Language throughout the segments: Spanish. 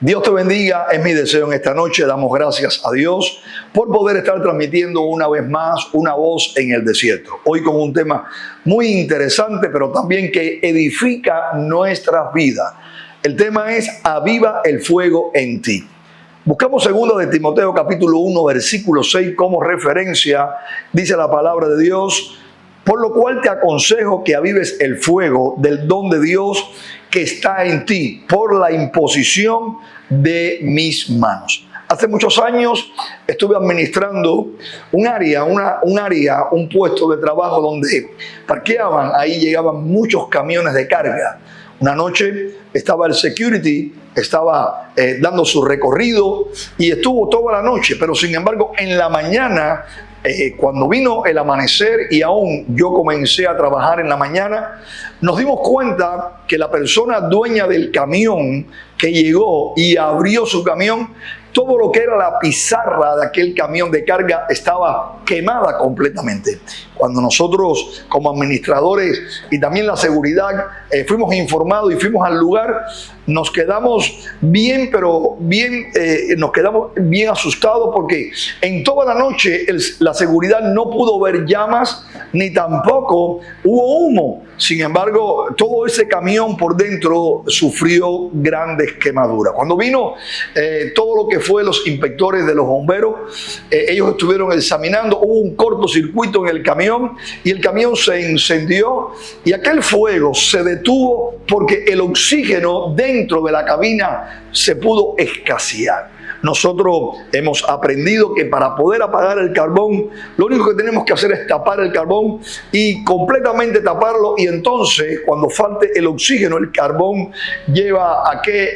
Dios te bendiga, es mi deseo en esta noche. Damos gracias a Dios por poder estar transmitiendo una vez más una voz en el desierto. Hoy con un tema muy interesante, pero también que edifica nuestras vidas. El tema es Aviva el fuego en ti. Buscamos 2 de Timoteo capítulo 1 versículo 6 como referencia. Dice la palabra de Dios: por lo cual te aconsejo que avives el fuego del don de Dios que está en ti por la imposición de mis manos. Hace muchos años estuve administrando un puesto de trabajo donde parqueaban, ahí llegaban muchos camiones de carga. Una noche estaba el security, estaba dando su recorrido y estuvo toda la noche, pero sin embargo en la mañana, cuando vino el amanecer y aún yo comencé a trabajar en la mañana, nos dimos cuenta que la persona dueña del camión que llegó y abrió su camión, todo lo que era la pizarra de aquel camión de carga estaba quemada completamente. Cuando nosotros como administradores y también la seguridad fuimos informados y fuimos al lugar, nos quedamos bien asustados porque en toda la noche la seguridad no pudo ver llamas ni tampoco hubo humo. Sin embargo, todo ese camión por dentro sufrió grandes quemaduras. Cuando vino todo lo que fue los inspectores de los bomberos, ellos estuvieron examinando, hubo un cortocircuito en el camión y el camión se incendió y aquel fuego se detuvo porque el oxígeno dentro de la cabina se pudo escasear. Nosotros hemos aprendido que para poder apagar el carbón, lo único que tenemos que hacer es tapar el carbón y completamente taparlo, y entonces cuando falte el oxígeno, el carbón lleva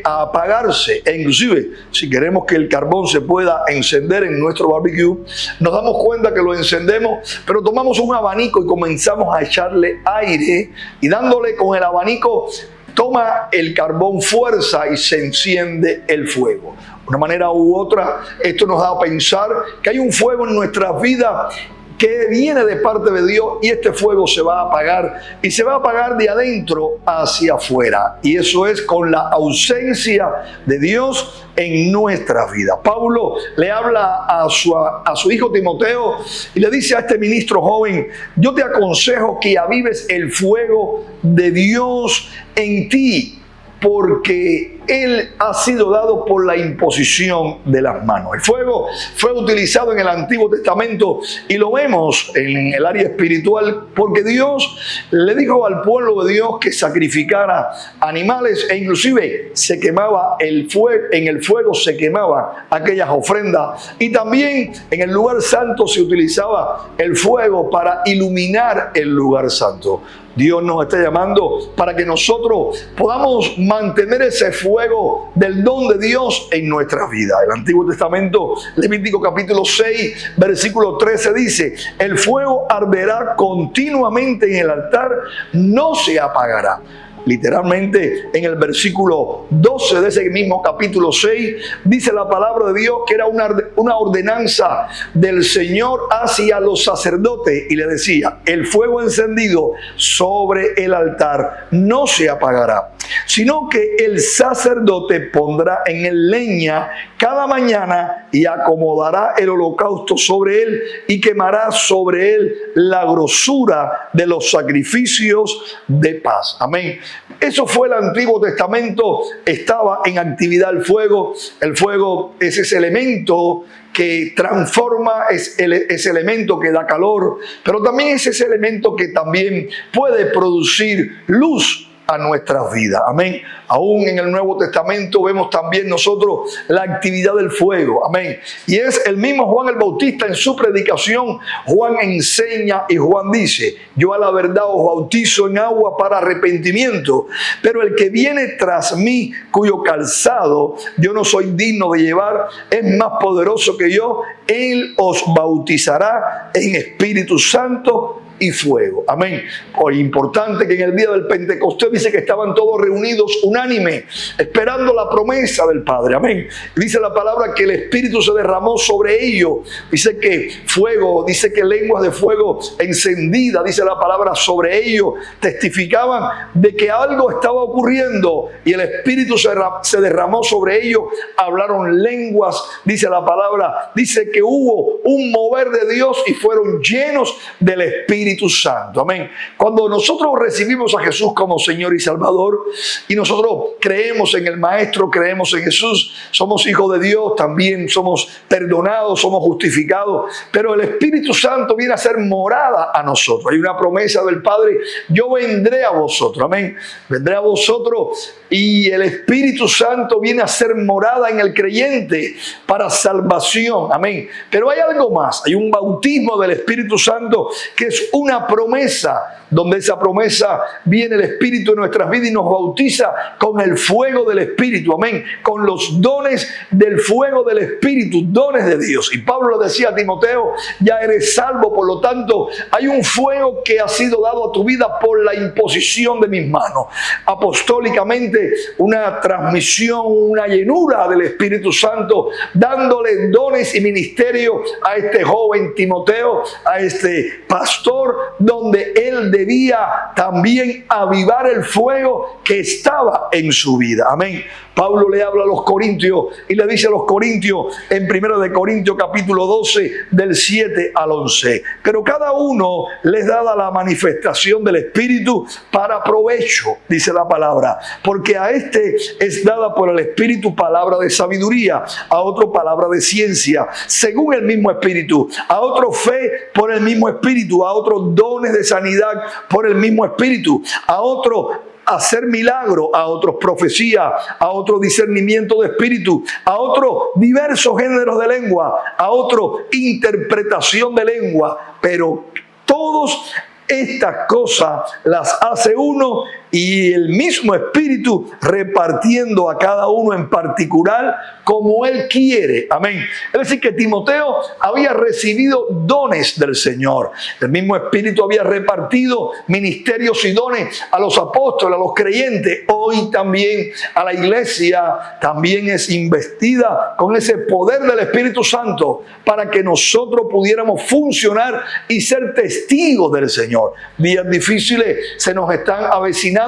a apagarse. E inclusive, si queremos que el carbón se pueda encender en nuestro barbecue, nos damos cuenta que lo encendemos, pero tomamos un abanico y comenzamos a echarle aire y dándole con el abanico, toma el carbón fuerza y se enciende el fuego. De una manera u otra, esto nos da a pensar que hay un fuego en nuestras vidas que viene de parte de Dios y este fuego se va a apagar y se va a apagar de adentro hacia afuera, y eso es con la ausencia de Dios en nuestra vida. Pablo le habla a su hijo Timoteo y le dice a este ministro joven: yo te aconsejo que avives el fuego de Dios en ti, porque Él ha sido dado por la imposición de las manos. El fuego fue utilizado en el Antiguo Testamento y lo vemos en el área espiritual porque Dios le dijo al pueblo de Dios que sacrificara animales e inclusive se quemaba el fuego, en el fuego se quemaban aquellas ofrendas, y también en el lugar santo se utilizaba el fuego para iluminar el lugar santo. Dios nos está llamando para que nosotros podamos mantener ese fuego del don de Dios en nuestras vidas. El Antiguo Testamento, Levítico capítulo 6, versículo 13 dice: el fuego arderá continuamente en el altar, no se apagará. Literalmente en el versículo 12 de ese mismo capítulo 6 dice la palabra de Dios que era una ordenanza del Señor hacia los sacerdotes, y le decía: el fuego encendido sobre el altar no se apagará, sino que el sacerdote pondrá en él leña cada mañana y acomodará el holocausto sobre él y quemará sobre él la grosura de los sacrificios de paz. Amén. Eso fue el Antiguo Testamento, estaba en actividad el fuego. El fuego es ese elemento que transforma, es ese elemento que da calor, pero también es ese elemento que también puede producir luz a nuestras vidas. Amén. Aún en el Nuevo Testamento vemos también nosotros la actividad del fuego. Amén. Y es el mismo Juan el Bautista en su predicación. Juan enseña y Juan dice: yo a la verdad os bautizo en agua para arrepentimiento, pero el que viene tras mí, cuyo calzado yo no soy digno de llevar, es más poderoso que yo. Él os bautizará en Espíritu Santo y fuego. Amén. Hoy importante que en el día del Pentecostés dice que estaban todos reunidos unánime, esperando la promesa del Padre. Amén. Dice la palabra que el Espíritu se derramó sobre ellos. Dice que fuego, dice que lenguas de fuego encendida, dice la palabra, sobre ellos. Testificaban de que algo estaba ocurriendo y el Espíritu se derramó sobre ellos. Hablaron lenguas, dice la palabra. Dice que hubo un mover de Dios y fueron llenos del Espíritu Santo. Amén. Cuando nosotros recibimos a Jesús como Señor y Salvador y nosotros creemos en el Maestro, creemos en Jesús, somos hijos de Dios, también somos perdonados, somos justificados, pero el Espíritu Santo viene a ser morada a nosotros. Hay una promesa del Padre: yo vendré a vosotros. Amén. Vendré a vosotros, y el Espíritu Santo viene a ser morada en el creyente para salvación. Amén. Pero hay algo más. Hay un bautismo del Espíritu Santo que es una promesa, donde esa promesa viene el Espíritu en nuestras vidas y nos bautiza con el fuego del Espíritu. Amén. Con los dones del fuego del Espíritu, dones de Dios. Y Pablo le decía a Timoteo: ya eres salvo, por lo tanto hay un fuego que ha sido dado a tu vida por la imposición de mis manos. Apostólicamente, una transmisión, una llenura del Espíritu Santo, dándole dones y ministerio a este joven Timoteo, a este pastor, donde él debía también avivar el fuego que estaba en su vida. Amén. Pablo le habla a los corintios y le dice a los corintios en 1 de Corintios capítulo 12 del 7 al 11: pero cada uno les da la manifestación del Espíritu para provecho, dice la palabra, porque a este es dada por el Espíritu palabra de sabiduría, a otro palabra de ciencia según el mismo Espíritu, a otro fe por el mismo Espíritu, a otros dones de sanidad por el mismo Espíritu, a otro hacer milagro, a otros profecía, a otro discernimiento de espíritu, a otros diversos géneros de lengua, a otro interpretación de lengua. Pero todos estas cosas las hace uno y el mismo Espíritu, repartiendo a cada uno en particular como Él quiere. Amén. Es decir, que Timoteo había recibido dones del Señor. El mismo Espíritu había repartido ministerios y dones a los apóstoles, a los creyentes. Hoy también a la iglesia también es investida con ese poder del Espíritu Santo para que nosotros pudiéramos funcionar y ser testigos del Señor. Días difíciles se nos están avecinando,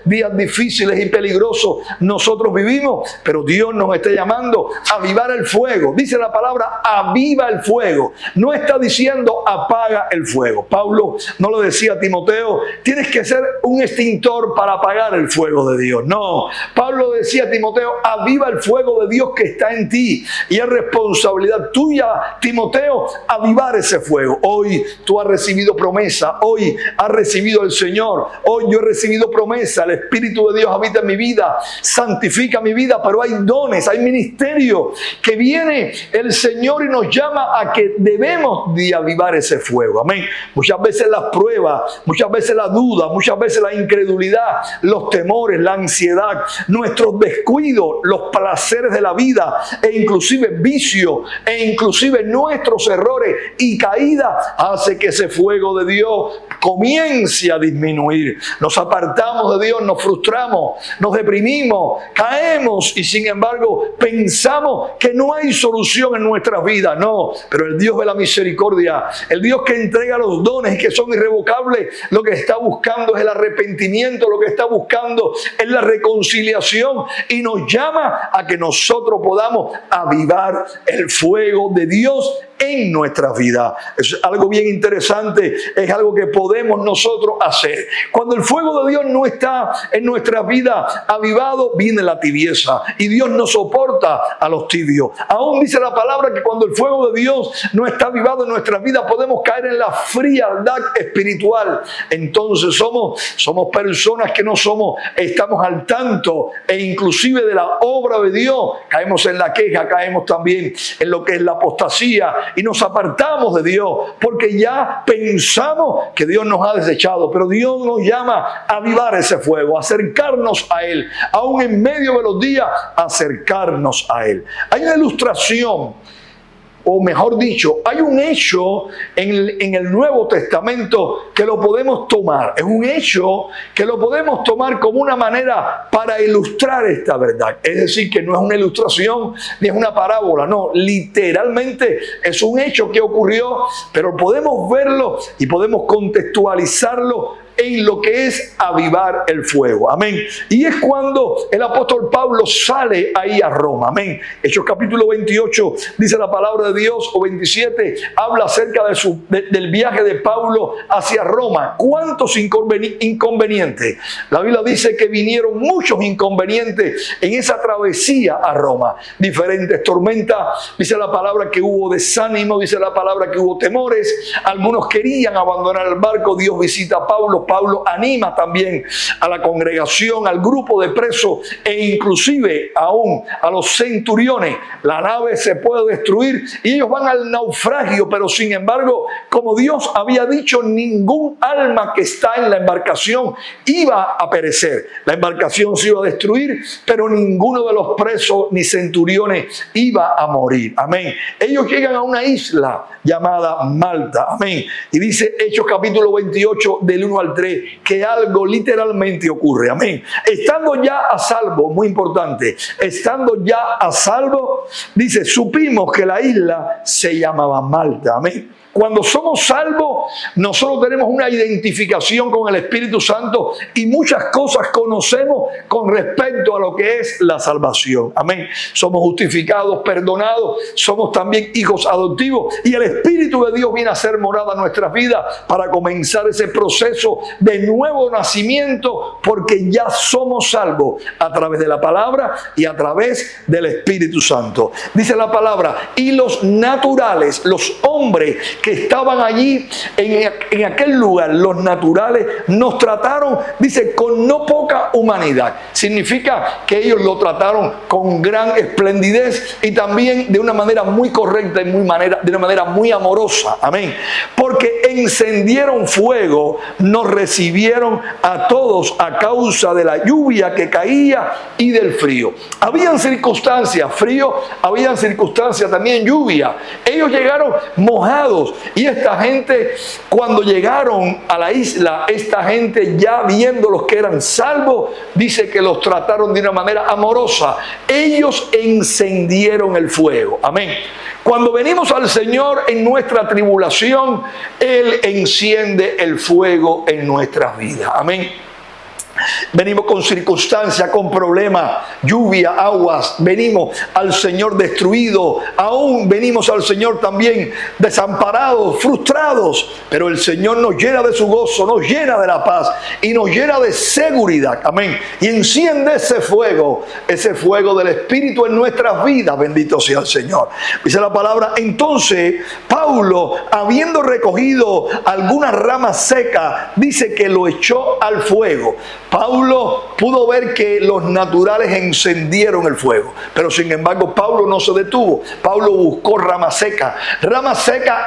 días difíciles y peligrosos nosotros vivimos, pero Dios nos está llamando a avivar el fuego. Dice la palabra: aviva el fuego. No está diciendo apaga el fuego. Pablo no lo decía a Timoteo: tienes que ser un extintor para apagar el fuego de Dios. No, Pablo decía a Timoteo: aviva el fuego de Dios que está en ti, y es responsabilidad tuya, Timoteo, avivar ese fuego. Hoy tú has recibido promesa, hoy has recibido el Señor, hoy yo he recibido promesa, el Espíritu de Dios habita en mi vida, santifica mi vida, pero hay dones, hay ministerio que viene el Señor y nos llama a que debemos de avivar ese fuego. Amén. Muchas veces las pruebas, muchas veces la duda, muchas veces la incredulidad, los temores, la ansiedad, nuestros descuidos, los placeres de la vida, e inclusive vicio, e inclusive nuestros errores y caídas, hace que ese fuego de Dios comience a disminuir. Nos apartamos de Dios, nos frustramos, nos deprimimos, caemos y sin embargo pensamos que no hay solución en nuestras vidas. No, pero el Dios de la misericordia, el Dios que entrega los dones y que son irrevocables, lo que está buscando es el arrepentimiento, lo que está buscando es la reconciliación, y nos llama a que nosotros podamos avivar el fuego de Dios en nuestra vida. Es algo bien interesante, es algo que podemos nosotros hacer. Cuando el fuego de Dios no está en nuestra vida avivado, viene la tibieza, y Dios no soporta a los tibios. Aún dice la palabra que cuando el fuego de Dios no está avivado en nuestra vida, podemos caer en la frialdad espiritual. Entonces somos personas que no estamos al tanto, e inclusive de la obra de Dios. Caemos en la queja, caemos también en lo que es la apostasía, y nos apartamos de Dios porque ya pensamos que Dios nos ha desechado. Pero Dios nos llama a avivar ese fuego, a acercarnos a Él, aún en medio de los días, acercarnos a Él. Hay una ilustración o mejor dicho, hay un hecho en el Nuevo Testamento que lo podemos tomar. Es un hecho que lo podemos tomar como una manera para ilustrar esta verdad. Es decir, que no es una ilustración ni es una parábola, no, literalmente es un hecho que ocurrió, pero podemos verlo y podemos contextualizarlo en lo que es avivar el fuego. Amén. Y es cuando el apóstol Pablo sale ahí a Roma. Amén. Hechos capítulo 28 dice la palabra de Dios, o 27, habla acerca del viaje de Pablo hacia Roma. ¿Cuántos inconvenientes? La Biblia dice que vinieron muchos inconvenientes en esa travesía a Roma. Diferentes tormentas, dice la palabra que hubo desánimo, dice la palabra que hubo temores. Algunos querían abandonar el barco. Dios visita a Pablo. Pablo anima también a la congregación, al grupo de presos e inclusive aún a los centuriones. La nave se puede destruir y ellos van al naufragio, pero sin embargo, como Dios había dicho, ningún alma que está en la embarcación iba a perecer. La embarcación se iba a destruir, pero ninguno de los presos ni centuriones iba a morir. Amén. Ellos llegan a una isla llamada Malta. Amén. Y dice Hechos capítulo 28 del 1 al 3 que algo literalmente ocurre. Amén. Estando ya a salvo, muy importante, estando ya a salvo, dice, supimos que la isla se llamaba Malta. Amén. Cuando somos salvos, nosotros tenemos una identificación con el Espíritu Santo y muchas cosas conocemos con respecto a lo que es la salvación. Amén. Somos justificados, perdonados, somos también hijos adoptivos y el Espíritu de Dios viene a hacer morada en nuestras vidas para comenzar ese proceso de nuevo nacimiento, porque ya somos salvos a través de la palabra y a través del Espíritu Santo. Dice la palabra, y los naturales, los hombres que estaban allí en aquel lugar, los naturales, nos trataron, dice, con no poca humanidad. Significa que ellos lo trataron con gran esplendidez y también de una manera muy correcta y de una manera muy amorosa. Amén. Porque encendieron fuego, nos recibieron a todos a causa de la lluvia que caía y del frío. Habían circunstancias, frío, habían circunstancias también lluvia. Ellos llegaron mojados. Y esta gente, cuando llegaron a la isla, esta gente ya viendo los que eran salvos, dice que los trataron de una manera amorosa. Ellos encendieron el fuego. Amén. Cuando venimos al Señor en nuestra tribulación, Él enciende el fuego en nuestras vidas. Amén. Venimos con circunstancias, con problemas, lluvia, aguas. Venimos al Señor destruido. Aún venimos al Señor también desamparados, frustrados. Pero el Señor nos llena de su gozo, nos llena de la paz y nos llena de seguridad. Amén. Y enciende ese fuego del Espíritu en nuestras vidas. Bendito sea el Señor. Dice la palabra, entonces Pablo, habiendo recogido algunas ramas secas, dice que lo echó al fuego. Pablo pudo ver que los naturales encendieron el fuego, pero sin embargo Pablo no se detuvo. Pablo buscó rama seca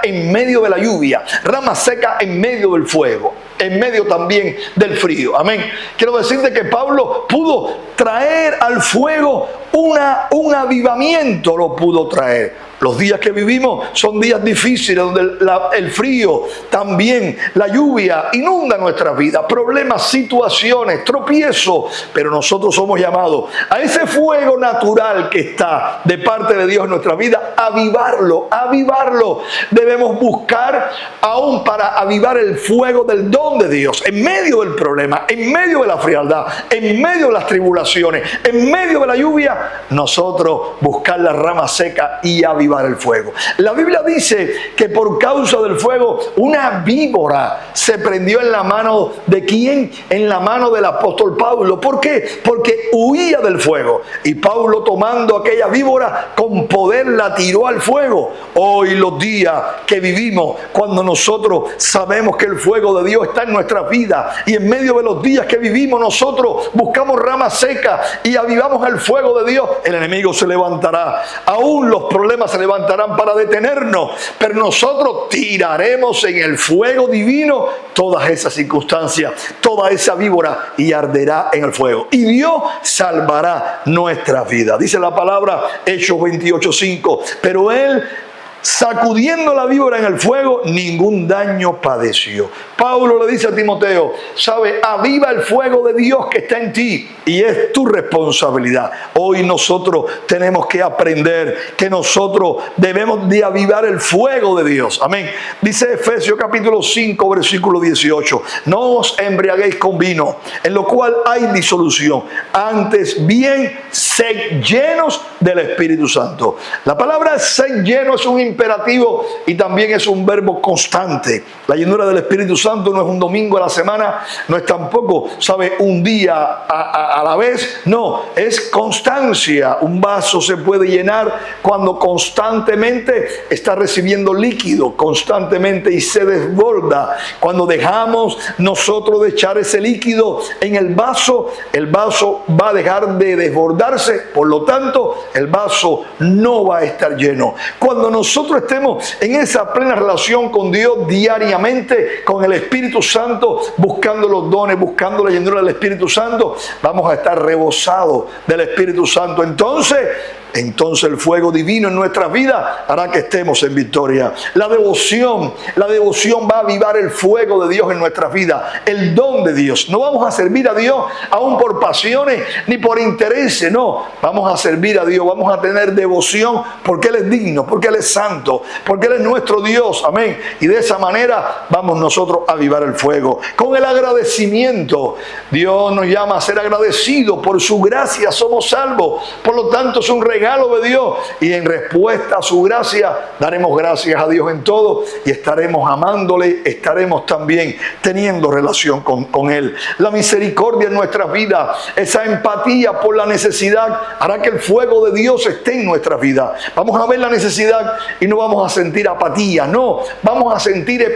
en medio de la lluvia, rama seca en medio del fuego, en medio también del frío. Amén. Quiero decirte que Pablo pudo traer al fuego un avivamiento, lo pudo traer. Los días que vivimos son días difíciles, donde el frío, también la lluvia inunda nuestras vidas, problemas, situaciones, tropiezos, pero nosotros somos llamados a ese fuego natural que está de parte de Dios en nuestra vida, avivarlo. Debemos buscar aún para avivar el fuego del don de Dios, en medio del problema, en medio de la frialdad, en medio de las tribulaciones, en medio de la lluvia, nosotros buscar la rama seca y avivar el fuego. La Biblia dice que por causa del fuego una víbora se prendió en la mano de ¿quién? En la mano del apóstol Pablo. ¿Por qué? Porque huía del fuego y Pablo, tomando aquella víbora, con poder la tiró al fuego. Hoy los días que vivimos, cuando nosotros sabemos que el fuego de Dios está en nuestras vidas y en medio de los días que vivimos nosotros buscamos ramas secas y avivamos el fuego de Dios, el enemigo se levantará, aún los problemas se levantarán para detenernos, pero nosotros tiraremos en el fuego divino todas esas circunstancias, toda esa víbora, y arderá en el fuego y Dios salvará nuestra vida. Dice la palabra, Hechos 28:5, pero él sacudiendo la víbora en el fuego, ningún daño padeció. Pablo le dice a Timoteo, sabe, aviva el fuego de Dios que está en ti y es tu responsabilidad. Hoy nosotros tenemos que aprender que nosotros debemos de avivar el fuego de Dios. Amén. Dice Efesios capítulo 5, versículo 18, no os embriaguéis con vino, en lo cual hay disolución. Antes bien, sed llenos del Espíritu Santo. La palabra ser lleno es un imperativo y también es un verbo constante. La llenura del Espíritu Santo no es un domingo a la semana, no es tampoco, ¿sabe?, un día a la vez. No, es constancia. Un vaso se puede llenar cuando constantemente está recibiendo líquido, constantemente, y se desborda. Cuando dejamos nosotros de echar ese líquido en el vaso va a dejar de desbordarse, por lo tanto, el vaso no va a estar lleno. Cuando nosotros estemos en esa plena relación con Dios diariamente, con el Espíritu Santo, buscando los dones, buscando la llenura del Espíritu Santo, vamos a estar rebosados del Espíritu Santo. Entonces el fuego divino en nuestras vidas hará que estemos en victoria. La devoción va a avivar el fuego de Dios en nuestras vidas, el don de Dios. No vamos a servir a Dios aún por pasiones ni por intereses, no. Vamos a servir a Dios, vamos a tener devoción porque Él es digno, porque Él es santo, porque Él es nuestro Dios. Amén. Y de esa manera vamos nosotros a avivar el fuego. Con el agradecimiento, Dios nos llama a ser agradecidos. Por su gracia somos salvos. Por lo tanto, es un regalo de Dios, y en respuesta a su gracia daremos gracias a Dios en todo y estaremos amándole, estaremos también teniendo relación con Él. La misericordia en nuestras vidas, esa empatía por la necesidad, hará que el fuego de Dios esté en nuestras vidas. Vamos a ver la necesidad y no vamos a sentir apatía, no, vamos a sentir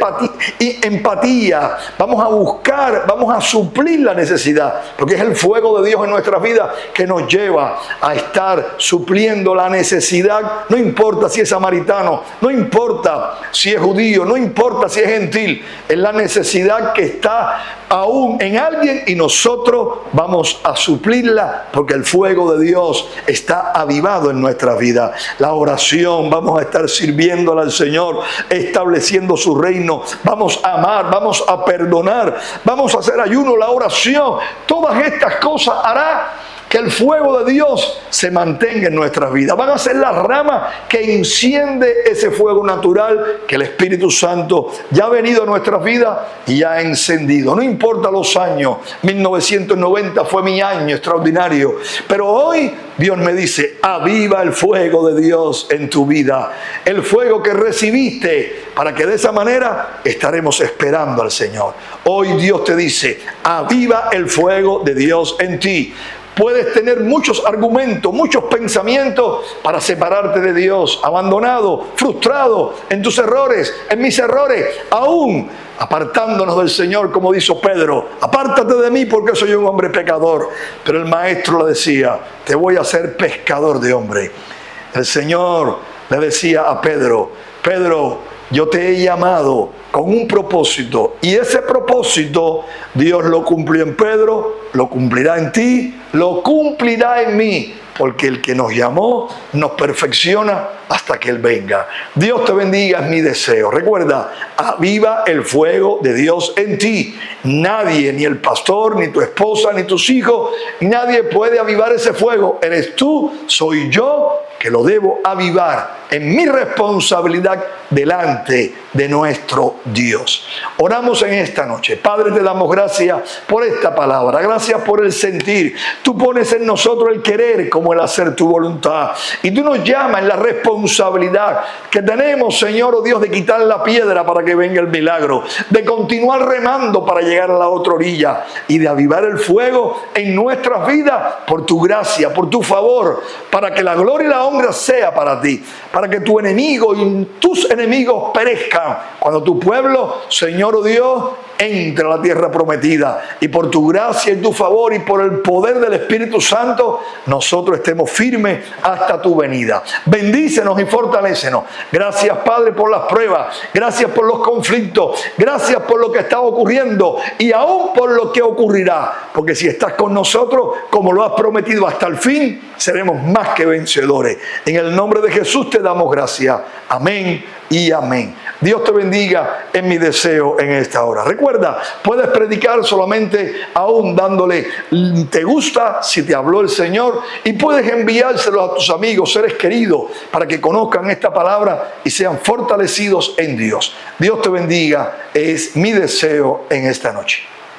empatía, vamos a buscar, vamos a suplir la necesidad, porque es el fuego de Dios en nuestras vidas que nos lleva a estar supliendo la necesidad. No importa si es samaritano, no importa si es judío, no importa si es gentil, es la necesidad que está aún en alguien y nosotros vamos a suplirla porque el fuego de Dios está avivado en nuestra vida. La oración, vamos a estar sirviéndole al Señor, estableciendo su reino, vamos a amar, vamos a perdonar, vamos a hacer ayuno, la oración. Todas estas cosas hará que el fuego de Dios se mantenga en nuestras vidas. Van a ser las ramas que enciende ese fuego natural que el Espíritu Santo ya ha venido a nuestras vidas y ya ha encendido. No importa los años, 1990 fue mi año extraordinario, pero hoy Dios me dice, aviva el fuego de Dios en tu vida, el fuego que recibiste, para que de esa manera estaremos esperando al Señor. Hoy Dios te dice, aviva el fuego de Dios en ti. Puedes tener muchos argumentos, muchos pensamientos para separarte de Dios, abandonado, frustrado en tus errores, en mis errores, aún apartándonos del Señor, como dijo Pedro, apártate de mí porque soy un hombre pecador. Pero el maestro le decía, te voy a hacer pescador de hombre. El Señor le decía a Pedro, Pedro, yo te he llamado con un propósito, y ese propósito Dios lo cumplió en Pedro, lo cumplirá en ti, lo cumplirá en mí, porque el que nos llamó nos perfecciona hasta que Él venga. Dios te bendiga, es mi deseo. Recuerda, aviva el fuego de Dios en ti. Nadie, ni el pastor, ni tu esposa, ni tus hijos, nadie puede avivar ese fuego. Eres tú, soy yo, que lo debo avivar en mi responsabilidad delante de nuestro Dios. Oramos en esta noche. Padre, te damos gracias por esta palabra. Gracias por el sentir. Tú pones en nosotros el querer como el hacer tu voluntad. Y tú nos llamas en la responsabilidad que tenemos, Señor, oh Dios, de quitar la piedra para que venga el milagro, de continuar remando para llegar a la otra orilla y de avivar el fuego en nuestras vidas por tu gracia, por tu favor, para que la gloria y la honra sea para ti, para que tu enemigo y tus enemigos perezcan, cuando tu pueblo, Señor, oh Dios, entra a la tierra prometida. Y por tu gracia y tu favor y por el poder del Espíritu Santo, nosotros estemos firmes hasta tu venida. Bendícenos y fortalécenos. Gracias, Padre, por las pruebas. Gracias por los conflictos. Gracias por lo que está ocurriendo y aún por lo que ocurrirá. Porque si estás con nosotros, como lo has prometido hasta el fin, seremos más que vencedores. En el nombre de Jesús te damos gracias. Amén y amén. Dios te bendiga, en mi deseo en esta hora. Recuerda, puedes predicar solamente aún dándole te gusta si te habló el Señor, y puedes enviárselo a tus amigos, seres queridos, para que conozcan esta palabra y sean fortalecidos en Dios. Dios te bendiga, es mi deseo en esta noche.